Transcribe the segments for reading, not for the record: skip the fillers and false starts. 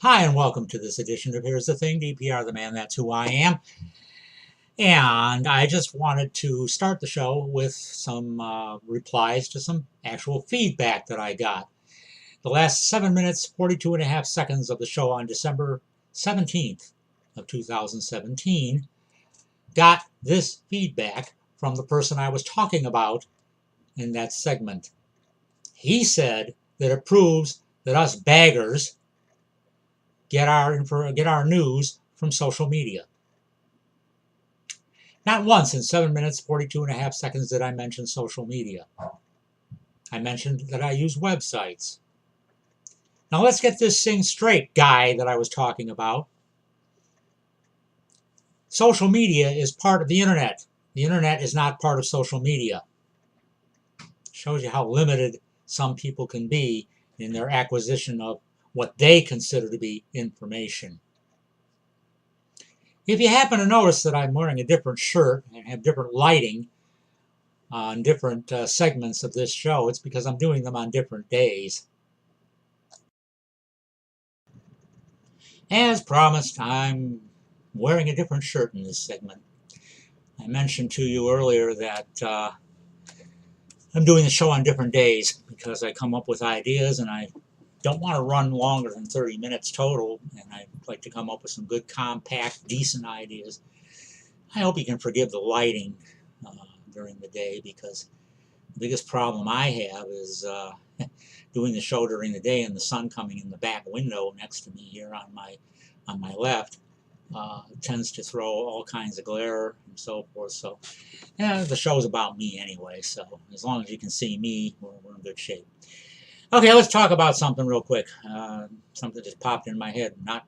Hi, and welcome to this edition of Here's the Thing, DPR the man, that's who I am. And I just wanted to start the show with some replies to some actual feedback that I got. The last 7 minutes, 42 and a half seconds of the show on December 17th of 2017 got this feedback from the person I was talking about in that segment. He said that it proves that us baggers get our news from social media. Not once in 7 minutes, 42 and a half seconds did I mention social media. I mentioned that I use websites. Now let's get this thing straight, guy that I was talking about. Social media is part of the internet. The internet is not part of social media. Shows you how limited some people can be in their acquisition of what they consider to be information. If you happen to notice that I'm wearing a different shirt and have different lighting on different segments of this show, it's because I'm doing them on different days. As promised, I'm wearing a different shirt in this segment. I mentioned to you earlier that I'm doing the show on different days because I come up with ideas and I don't want to run longer than 30 minutes total, and I like to come up with some good, compact, decent ideas. I hope you can forgive the lighting during the day, because the biggest problem I have is doing the show during the day and the sun coming in the back window next to me here on my left tends to throw all kinds of glare and so forth. So yeah, the show's about me anyway, so as long as you can see me, we're in good shape. Okay, let's talk about something real quick. Something just popped in my head, not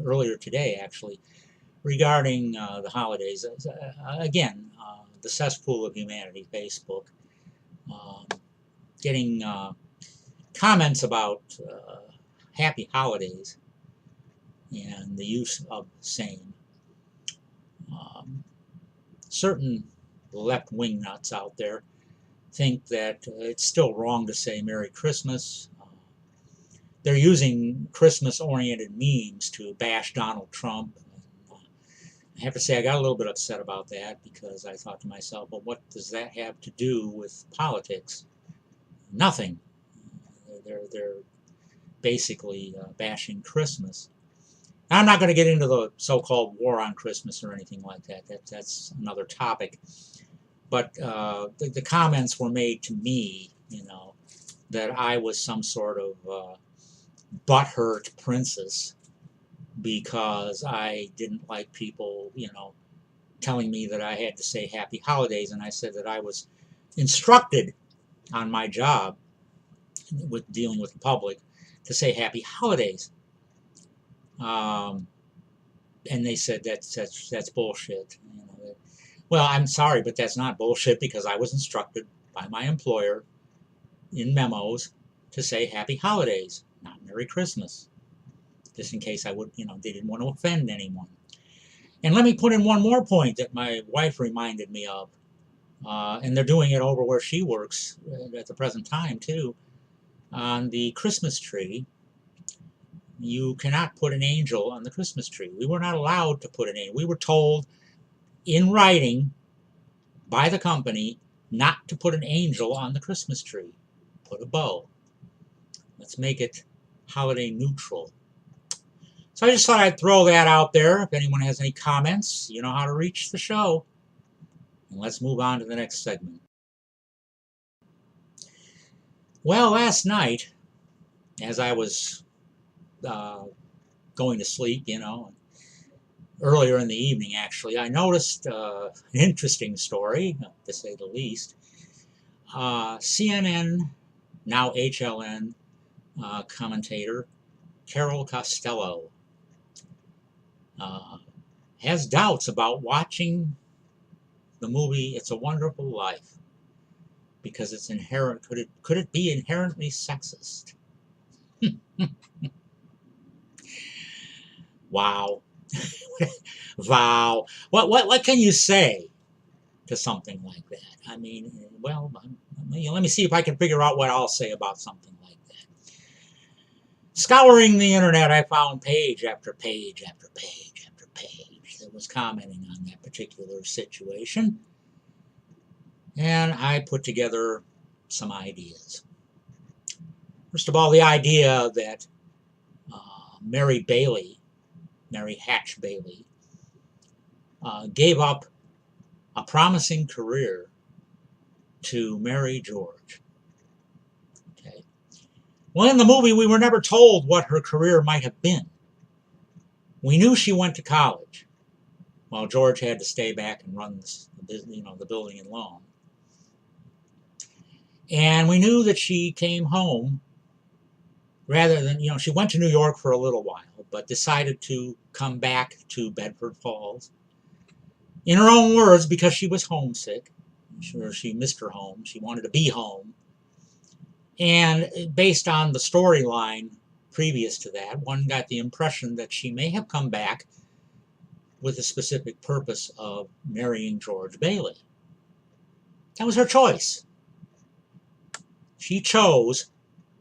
earlier today actually, regarding the holidays. Again, the cesspool of humanity, Facebook, getting comments about happy holidays and the use of same. Certain left-wing nuts out there think that it's still wrong to say Merry Christmas. They're using Christmas-oriented memes to bash Donald Trump. I have to say I got a little bit upset about that, because I thought to myself, well, what does that have to do with politics? Nothing. They're basically bashing Christmas. Now, I'm not going to get into the so-called war on Christmas or anything like that. That's another topic. But the comments were made to me, that I was some sort of butthurt princess because I didn't like people, telling me that I had to say happy holidays. And I said that I was instructed on my job with dealing with the public to say happy holidays. And they said that's bullshit. Well, I'm sorry, but that's not bullshit, because I was instructed by my employer in memos to say happy holidays, not Merry Christmas, just in case they didn't want to offend anyone. And let me put in one more point that my wife reminded me of, and they're doing it over where she works at the present time too. On the Christmas tree, you cannot put an angel on the Christmas tree. We were not allowed to put an angel. We were told in writing by the company not to put an angel on the Christmas tree. Put a bow. Let's make it holiday neutral. So I just thought I'd throw that out there. If anyone has any comments, you know how to reach the show. And let's move on to the next segment. Well, last night, as I was going to sleep, earlier in the evening actually, I noticed an interesting story, to say the least. CNN, now HLN, commentator Carol Costello has doubts about watching the movie It's a Wonderful Life because it's could it be inherently sexist? Wow. Wow. What can you say to something like that? I mean, well, let me see if I can figure out what I'll say about something like that. Scouring the internet, I found page after page after page after page that was commenting on that particular situation. And I put together some ideas. First of all, the idea that Mary Hatch Bailey, gave up a promising career to marry George. Okay. Well, in the movie, we were never told what her career might have been. We knew she went to college, while George had to stay back and run the building and loan. And we knew that she came home rather than, she went to New York for a little while, but decided to come back to Bedford Falls. In her own words, because she was homesick. Sure, she missed her home. She wanted to be home. And based on the storyline previous to that, one got the impression that she may have come back with the specific purpose of marrying George Bailey. That was her choice. She chose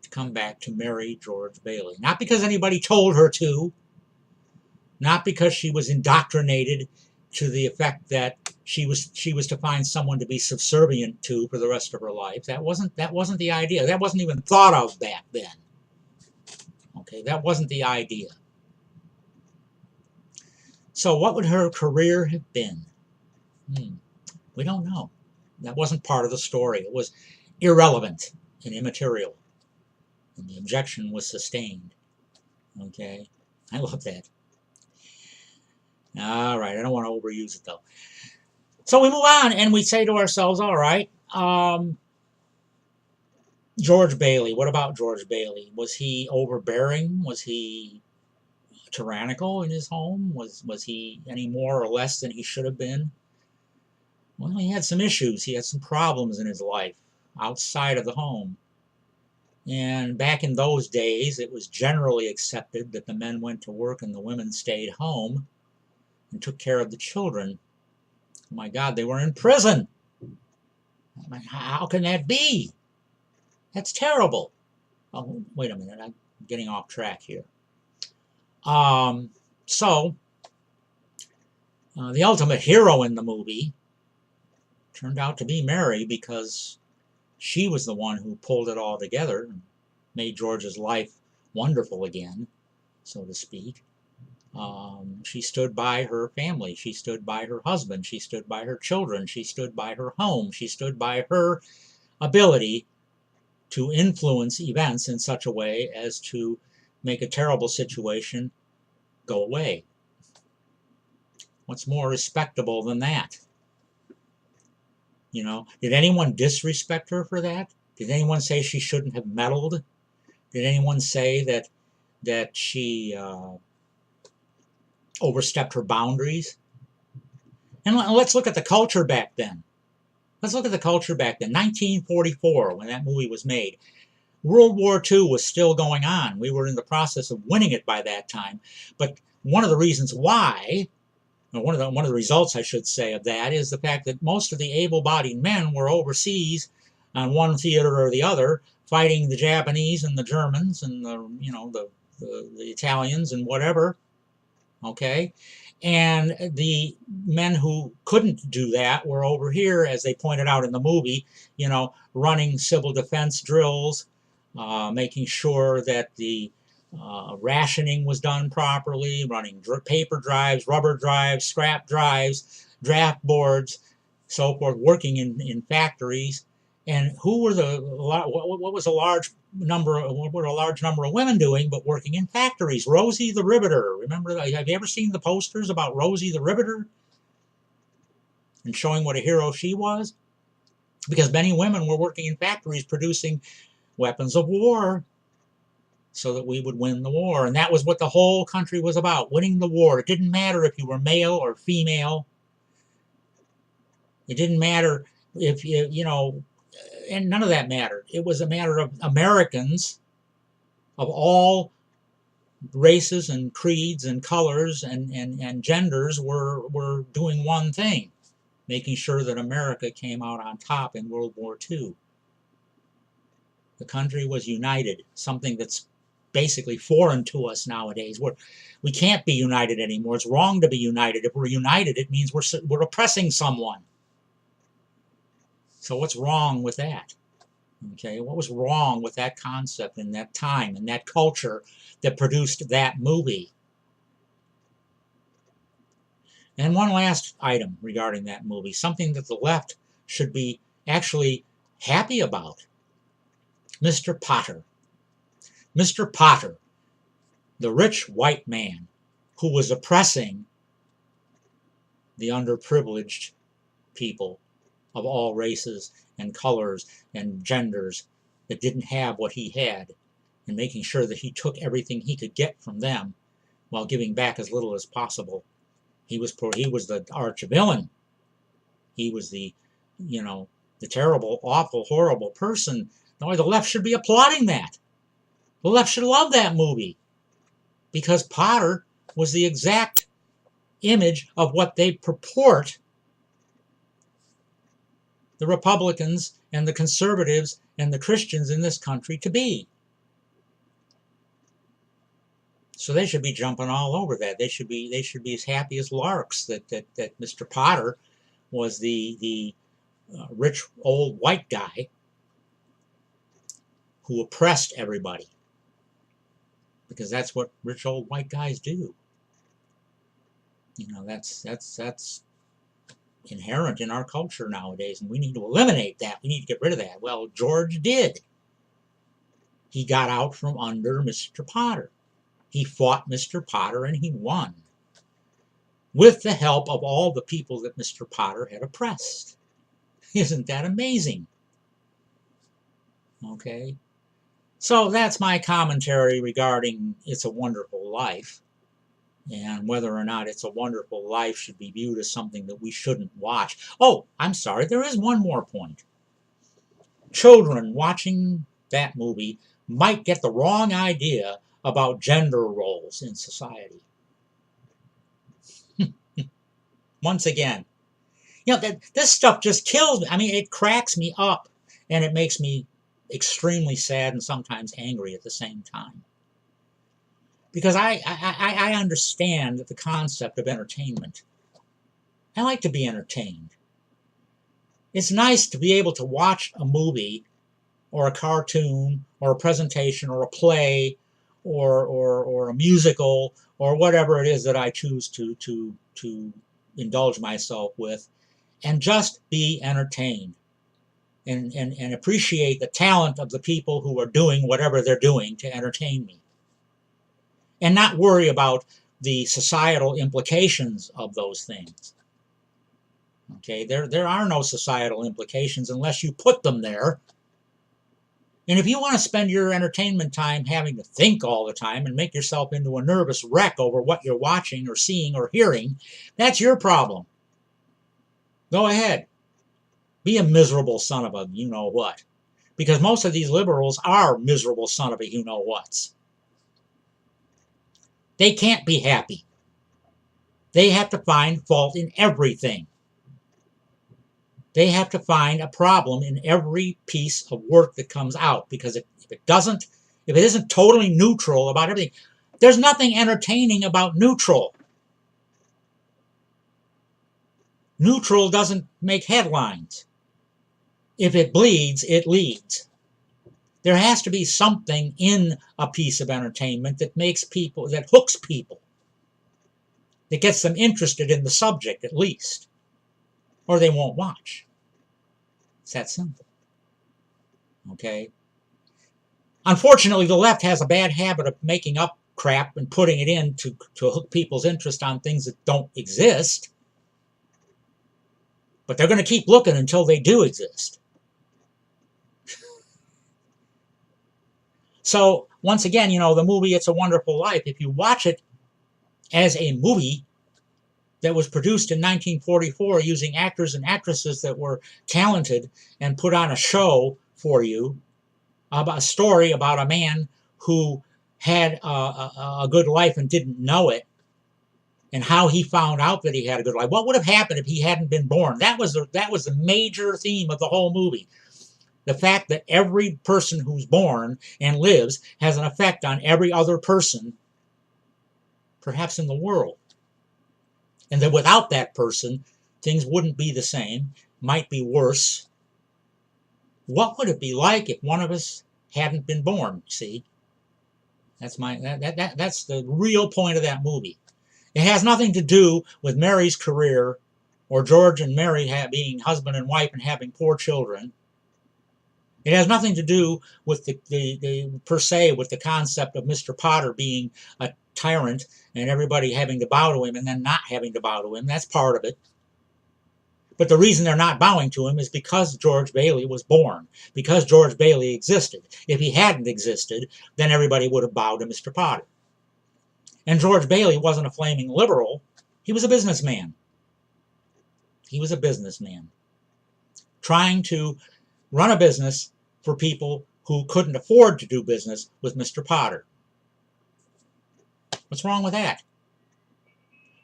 to come back to marry George Bailey. Not because anybody told her to, not because she was indoctrinated to the effect that she was to find someone to be subservient to for the rest of her life. That wasn't the idea. That wasn't even thought of back then. Okay, that wasn't the idea. So what would her career have been? We don't know. That wasn't part of the story. It was irrelevant and immaterial. And the objection was sustained. Okay, I love that. All right, I don't want to overuse it though. So we move on and we say to ourselves, all right, George Bailey, what about George Bailey? Was he overbearing? Was he tyrannical in his home? Was he any more or less than he should have been? Well, he had some issues. He had some problems in his life outside of the home. And back in those days, it was generally accepted that the men went to work and the women stayed home and took care of the children. Oh my God, they were in prison. I mean, how can that be? That's terrible. Oh, wait a minute, I'm getting off track here. The ultimate hero in the movie turned out to be Mary, because she was the one who pulled it all together and made George's life wonderful again, so to speak. She stood by her family. She stood by her husband. She stood by her children. She stood by her home. She stood by her ability to influence events in such a way as to make a terrible situation go away. What's more respectable than that? Did anyone disrespect her for that? Did anyone say she shouldn't have meddled? Did anyone say that she overstepped her boundaries? And let's look at the culture back then. 1944, when that movie was made. World War II was still going on. We were in the process of winning it by that time. But one of the reasons why, or one of the results, I should say, of that is the fact that most of the able-bodied men were overseas on one theater or the other, fighting the Japanese and the Germans and the Italians and whatever. Okay, and the men who couldn't do that were over here, as they pointed out in the movie, running civil defense drills, making sure that the rationing was done properly, running paper drives, rubber drives, scrap drives, draft boards, so forth, working in factories. And what were a large number of women doing but working in factories? Rosie the Riveter. Remember, have you ever seen the posters about Rosie the Riveter? And showing what a hero she was? Because many women were working in factories producing weapons of war so that we would win the war. And that was what the whole country was about, winning the war. It didn't matter if you were male or female. It didn't matter if and none of that mattered. It was a matter of Americans of all races and creeds and colors and genders were doing one thing, making sure that America came out on top in World War II. The country was united, something that's basically foreign to us nowadays. We can't be united anymore. It's wrong to be united. If we're united, it means we're oppressing someone. So what's wrong with that? Okay, what was wrong with that concept in that time and that culture that produced that movie? And one last item regarding that movie, something that the left should be actually happy about. Mr. Potter. Mr. Potter, the rich white man who was oppressing the underprivileged people of all races and colors and genders that didn't have what he had, and making sure that he took everything he could get from them while giving back as little as possible. He was the arch villain. He was the terrible, awful, horrible person. No, the left should be applauding that. The left should love that movie, because Potter was the exact image of what they purport the Republicans and the conservatives and the Christians in this country to be. So they should be jumping all over that. They should be as happy as larks that Mr. Potter was the rich old white guy who oppressed everybody, because that's what rich old white guys do. That's inherent in our culture nowadays, and we need to eliminate that. We need to get rid of that. Well, George did. He got out from under Mr. Potter. He fought Mr. Potter and he won, with the help of all the people that Mr. Potter had oppressed. Isn't that amazing? Okay. So that's my commentary regarding It's a Wonderful Life, and whether or not It's a Wonderful Life should be viewed as something that we shouldn't watch. Oh, I'm sorry, there is one more point. Children watching that movie might get the wrong idea about gender roles in society. Once again, this stuff just kills me. I mean, it cracks me up, and it makes me extremely sad and sometimes angry at the same time. Because I understand the concept of entertainment. I like to be entertained. It's nice to be able to watch a movie or a cartoon or a presentation or a play or a musical or whatever it is that I choose to indulge myself with, and just be entertained and appreciate the talent of the people who are doing whatever they're doing to entertain me, and not worry about the societal implications of those things. Okay, there are no societal implications unless you put them there. And if you want to spend your entertainment time having to think all the time and make yourself into a nervous wreck over what you're watching or seeing or hearing, that's your problem. Go ahead. Be a miserable son of a you-know-what. Because most of these liberals are miserable son of a you-know-whats. They can't be happy. They have to find fault in everything. They have to find a problem in every piece of work that comes out, because if it isn't totally neutral about everything, there's nothing entertaining about neutral. Neutral doesn't make headlines. If it bleeds, it leads. There has to be something in a piece of entertainment that hooks people, that gets them interested in the subject at least, or they won't watch. It's that simple. Okay? Unfortunately, the left has a bad habit of making up crap and putting it in to hook people's interest on things that don't exist. But they're going to keep looking until they do exist. So, once again, the movie It's a Wonderful Life, if you watch it as a movie that was produced in 1944 using actors and actresses that were talented and put on a show for you, about a story about a man who had a good life and didn't know it, and how he found out that he had a good life. What would have happened if he hadn't been born? That was the major theme of the whole movie. The fact that every person who's born and lives has an effect on every other person, perhaps in the world. And that without that person, things wouldn't be the same, might be worse. What would it be like if one of us hadn't been born? See, that's that's the real point of that movie. It has nothing to do with Mary's career or George and Mary being husband and wife and having 4 children. It has nothing to do with the per se with the concept of Mr. Potter being a tyrant and everybody having to bow to him and then not having to bow to him. That's part of it. But the reason they're not bowing to him is because George Bailey was born, because George Bailey existed. If he hadn't existed, then everybody would have bowed to Mr. Potter. And George Bailey wasn't a flaming liberal. He was a businessman. He was a businessman trying to run a business for people who couldn't afford to do business with Mr. Potter. What's wrong with that?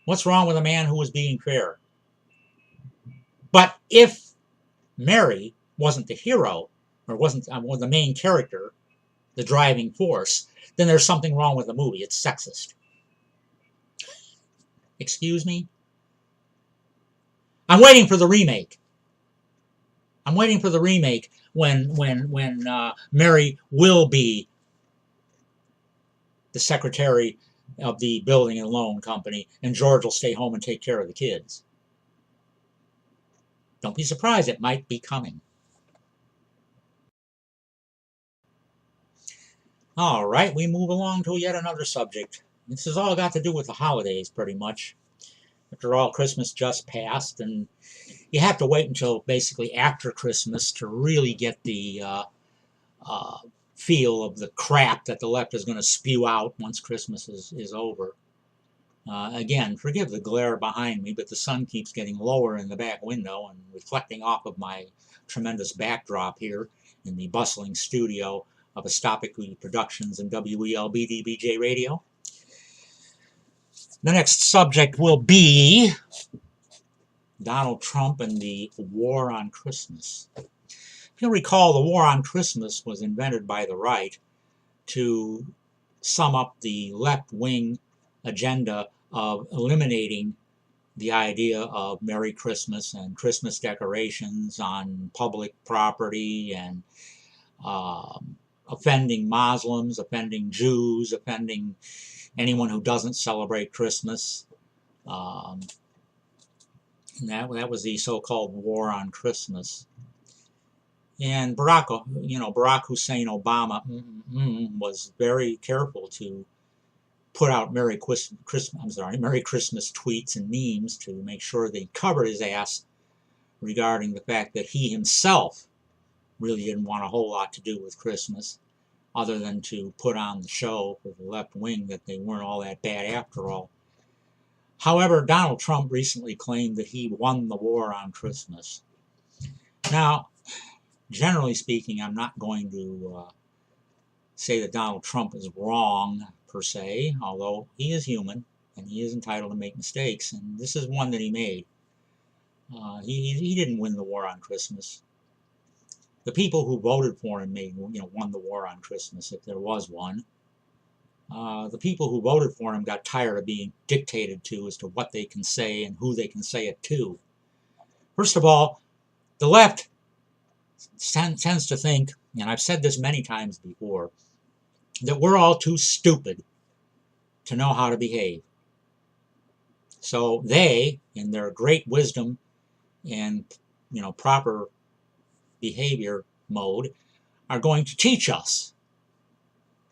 What's wrong with a man who was being fair? But if Mary wasn't the hero, or wasn't the main character, the driving force, then there's something wrong with the movie. It's sexist. Excuse me? I'm waiting for the remake. I'm waiting for the remake when Mary will be the secretary of the building and loan company, and George will stay home and take care of the kids. Don't be surprised, it might be coming. All right, we move along to yet another subject. This has all got to do with the holidays, pretty much. After all, Christmas just passed, and you have to wait until basically after Christmas to really get the feel of the crap that the left is going to spew out once Christmas is over. Again, forgive the glare behind me, but the sun keeps getting lower in the back window and reflecting off of my tremendous backdrop here in the bustling studio of Estopic Productions and WELBDBJ Radio. The next subject will be Donald Trump and the war on Christmas. If you'll recall, the war on Christmas was invented by the right to sum up the left-wing agenda of eliminating the idea of Merry Christmas and Christmas decorations on public property and offending Muslims, offending Jews, offending anyone who doesn't celebrate Christmas. And that was the so-called war on Christmas. And Barack Hussein Obama was very careful to put out Merry Christmas tweets and memes to make sure they covered his ass regarding the fact that he himself really didn't want a whole lot to do with Christmas, other than to put on the show for the left wing that they weren't all that bad after all. However, Donald Trump recently claimed that he won the war on Christmas. Now, generally speaking, I'm not going to say that Donald Trump is wrong per se, although he is human and he is entitled to make mistakes, and this is one that he made. He didn't win the war on Christmas. The people who voted for him won the war on Christmas, if there was one. The people who voted for him got tired of being dictated to as to what they can say and who they can say it to. First of all, the left tends to think, and I've said this many times before, that we're all too stupid to know how to behave. So they, in their great wisdom and proper behavior mode, are going to teach us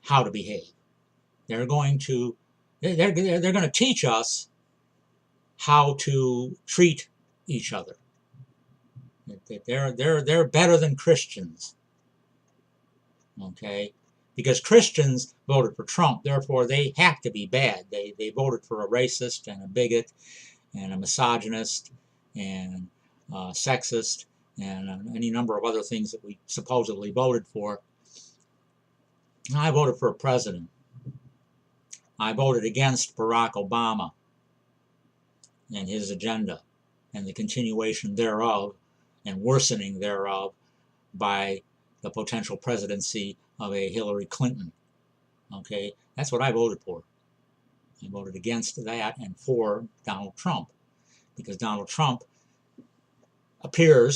how to behave. They're going to teach us how to treat each other. They're better than Christians. Okay? Because Christians voted for Trump, therefore they have to be bad. They voted for a racist and a bigot and a misogynist and sexist and any number of other things that we supposedly voted for. I voted for a president. I voted against Barack Obama and his agenda and the continuation thereof and worsening thereof by the potential presidency of a Hillary Clinton. Okay, that's what I voted for. I voted against that and for Donald Trump, because Donald Trump appeared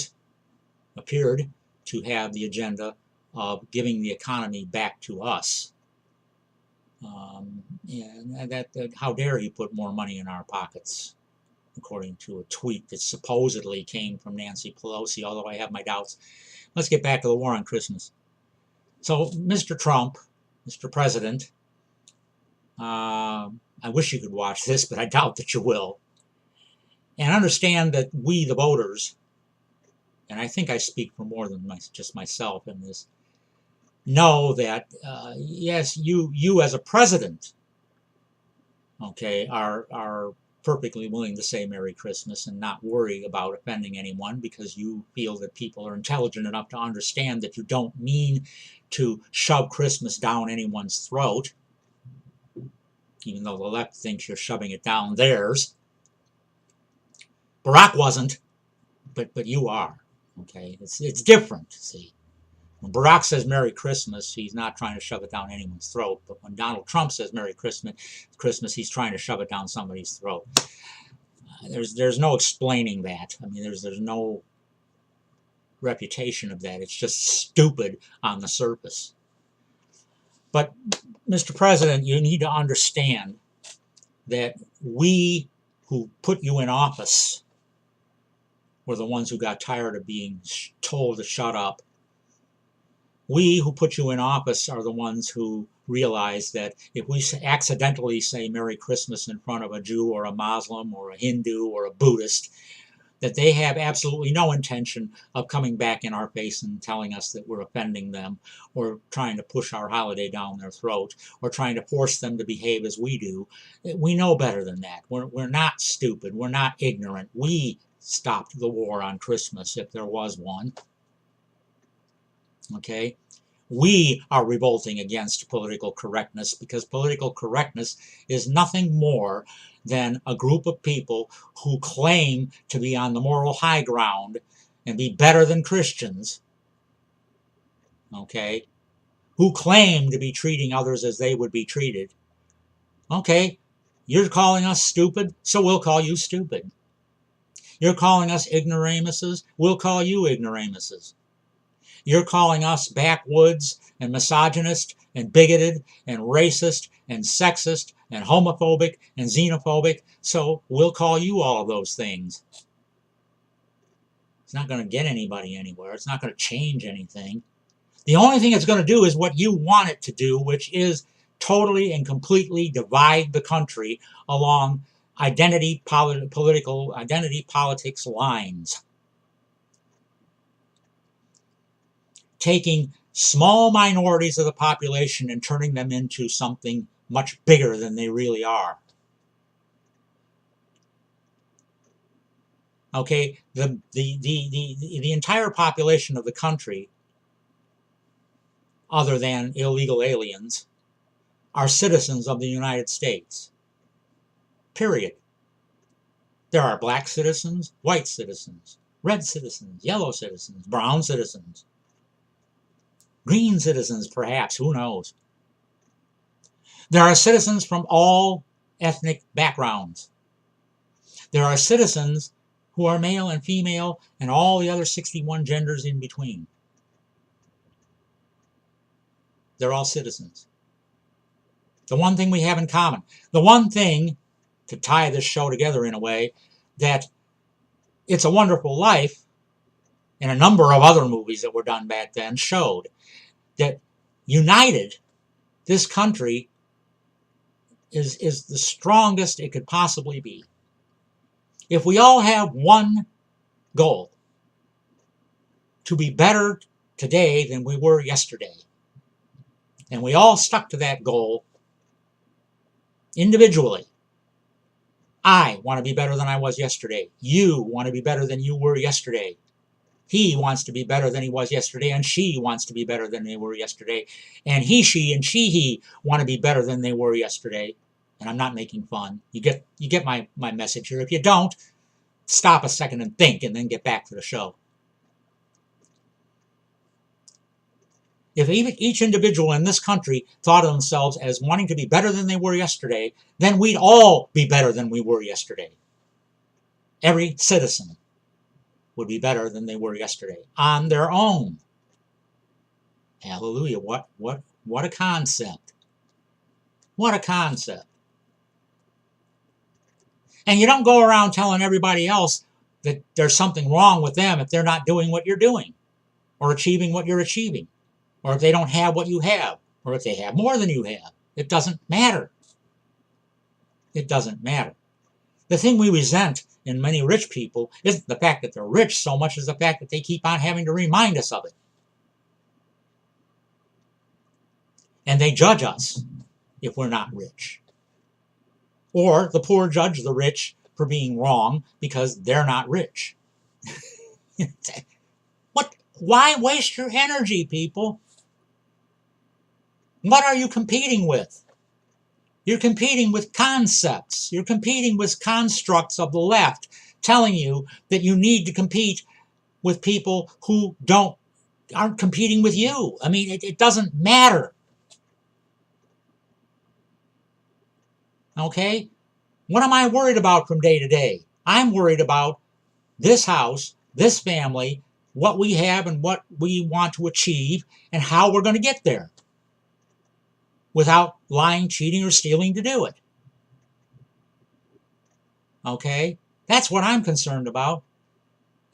to have the agenda of giving the economy back to us. And how dare he put more money in our pockets, according to a tweet that supposedly came from Nancy Pelosi, although I have my doubts. Let's get back to the war on Christmas. So, Mr. Trump, Mr. President, I wish you could watch this, but I doubt that you will. And understand that we, the voters, and I think I speak for more than just myself in this, know that, yes, you as a president, okay, are perfectly willing to say Merry Christmas and not worry about offending anyone, because you feel that people are intelligent enough to understand that you don't mean to shove Christmas down anyone's throat, even though the left thinks you're shoving it down theirs. Barack wasn't, but you are. Okay, it's different. See, when Barack says Merry Christmas, he's not trying to shove it down anyone's throat. But when Donald Trump says Merry Christmas, he's trying to shove it down somebody's throat. There's no explaining that. I mean, there's no reputation of that. It's just stupid on the surface. But, Mr. President, you need to understand that we who put you in office were the ones who got tired of being told to shut up. We who put you in office are the ones who realize that if we accidentally say Merry Christmas in front of a Jew or a Muslim or a Hindu or a Buddhist, that they have absolutely no intention of coming back in our face and telling us that we're offending them, or trying to push our holiday down their throat, or trying to force them to behave as we do. We know better than that. We're not stupid. We're not ignorant. We stopped the war on Christmas, if there was one. Okay? We are revolting against political correctness, because political correctness is nothing more than a group of people who claim to be on the moral high ground and be better than Christians, okay, who claim to be treating others as they would be treated. Okay, you're calling us stupid, so we'll call you stupid. You're calling us ignoramuses, we'll call you ignoramuses. You're calling us backwoods and misogynist and bigoted and racist and sexist and homophobic and xenophobic, so we'll call you all of those things. It's not going to get anybody anywhere. It's not going to change anything. The only thing it's going to do is what you want it to do, which is totally and completely divide the country along political identity politics lines. Taking small minorities of the population and turning them into something much bigger than they really are. Okay, the entire population of the country, other than illegal aliens, are citizens of the United States. Period. There are black citizens, white citizens, red citizens, yellow citizens, brown citizens, green citizens, perhaps, who knows. There are citizens from all ethnic backgrounds. There are citizens who are male and female and all the other 61 genders in between. They're all citizens. The one thing we have in common, the one thing, to tie this show together in a way, that It's a Wonderful Life and a number of other movies that were done back then showed, that united, this country is the strongest it could possibly be. If we all have one goal, to be better today than we were yesterday, and we all stuck to that goal individually. I want to be better than I was yesterday. You want to be better than you were yesterday. He wants to be better than he was yesterday, and she wants to be better than they were yesterday. And he, she, and she, he want to be better than they were yesterday. And I'm not making fun. You get my message here. If you don't, stop a second and think, and then get back to the show. If each individual in this country thought of themselves as wanting to be better than they were yesterday, then we'd all be better than we were yesterday. Every citizen would be better than they were yesterday on their own. Hallelujah. What a concept. What a concept. And you don't go around telling everybody else that there's something wrong with them if they're not doing what you're doing, or achieving what you're achieving, or if they don't have what you have, or if they have more than you have. It doesn't matter. It doesn't matter. The thing we resent in many rich people isn't the fact that they're rich so much as the fact that they keep on having to remind us of it. And they judge us if we're not rich. Or the poor judge the rich for being wrong because they're not rich. Why waste your energy, people? What are you competing with? You're competing with concepts. You're competing with constructs of the left telling you that you need to compete with people who aren't competing with you. I mean, it doesn't matter. Okay? What am I worried about from day to day? I'm worried about this house, this family, what we have and what we want to achieve, and how we're going to get there without lying, cheating, or stealing to do it. Okay? That's what I'm concerned about.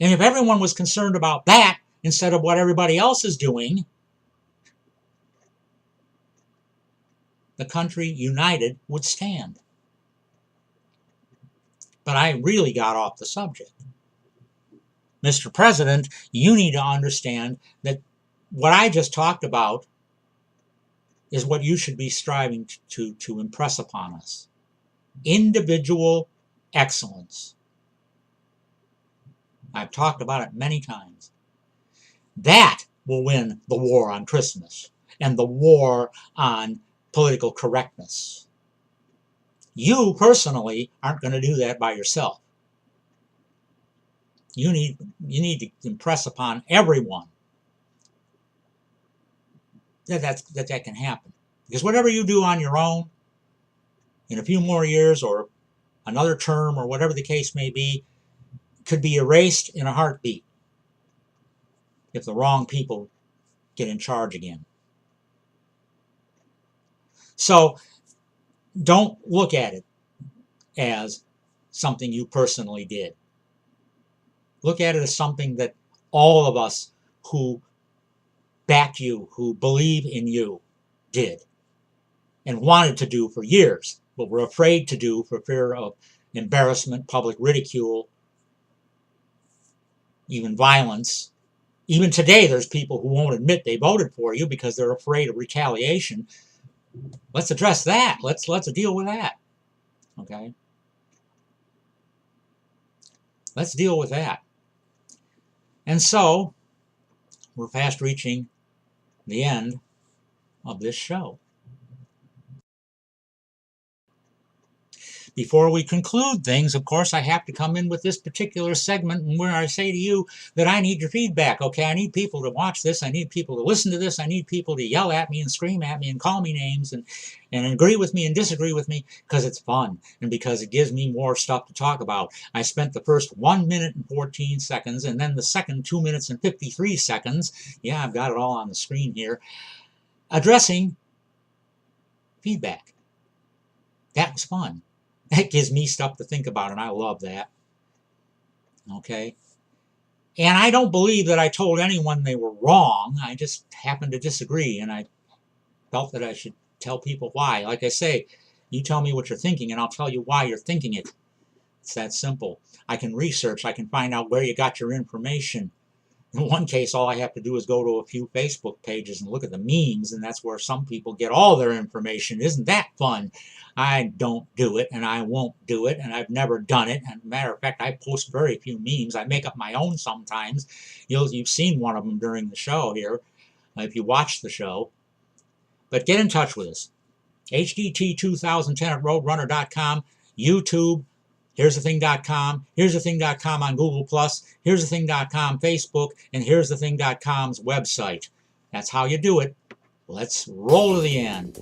And if everyone was concerned about that instead of what everybody else is doing, the country united would stand. But I really got off the subject. Mr. President, you need to understand that what I just talked about is what you should be striving to impress upon us. Individual excellence. I've talked about it many times. That will win the war on Christmas and the war on political correctness. You personally aren't going to do that by yourself. You need to impress upon everyone that can happen. Because whatever you do on your own, in a few more years or another term or whatever the case may be, could be erased in a heartbeat if the wrong people get in charge again. So don't look at it as something you personally did. Look at it as something that all of us who back you, who believe in you, did and wanted to do for years, but were afraid to do for fear of embarrassment, public ridicule, even violence. Even today, there's people who won't admit they voted for you because they're afraid of retaliation. Let's address that. Let's deal with that. Okay? Let's deal with that. And so, we're fast reaching the end of this show. Before we conclude things, of course, I have to come in with this particular segment where I say to you that I need your feedback, okay? I need people to watch this. I need people to listen to this. I need people to yell at me and scream at me and call me names and agree with me and disagree with me because it's fun and because it gives me more stuff to talk about. I spent the first 1 minute and 14 seconds and then the second 2 minutes and 53 seconds, yeah, I've got it all on the screen here, addressing feedback. That was fun. That gives me stuff to think about, and I love that. Okay? And I don't believe that I told anyone they were wrong. I just happened to disagree, and I felt that I should tell people why. Like I say, you tell me what you're thinking, and I'll tell you why you're thinking it. It's that simple. I can research. I can find out where you got your information. In one case, all I have to do is go to a few Facebook pages and look at the memes, and that's where some people get all their information. Isn't that fun? I don't do it, and I won't do it, and I've never done it. And matter of fact, I post very few memes. I make up my own sometimes. You've seen one of them during the show here, if you watch the show. But get in touch with us. HDT2010 at roadrunner.com, YouTube, heresdathing.com, heresdathing.com on Google+, heresdathing.com Facebook, and heresdathing.com's website. That's how you do it. Let's roll to the end.